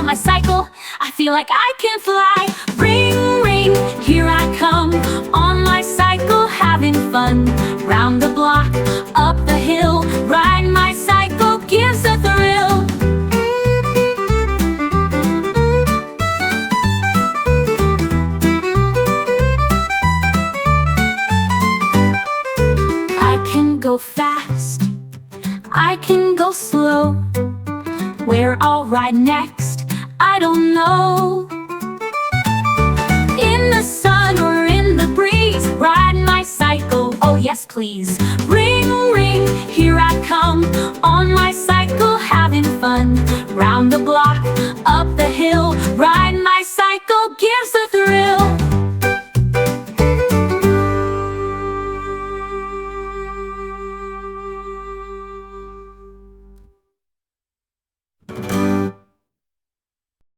my cycle, I feel like I can fly. Ring, ring, here I come, on my cycle, having fun. Round the block, up the hill, ride my cycle gives a thrill. I can go fast, I can go slow. Where I'll ride next, I don't know. In the sun or in the breeze, ride my cycle, oh yes please. Ring, ring, here I come, on my cycle, having fun. Round the block, up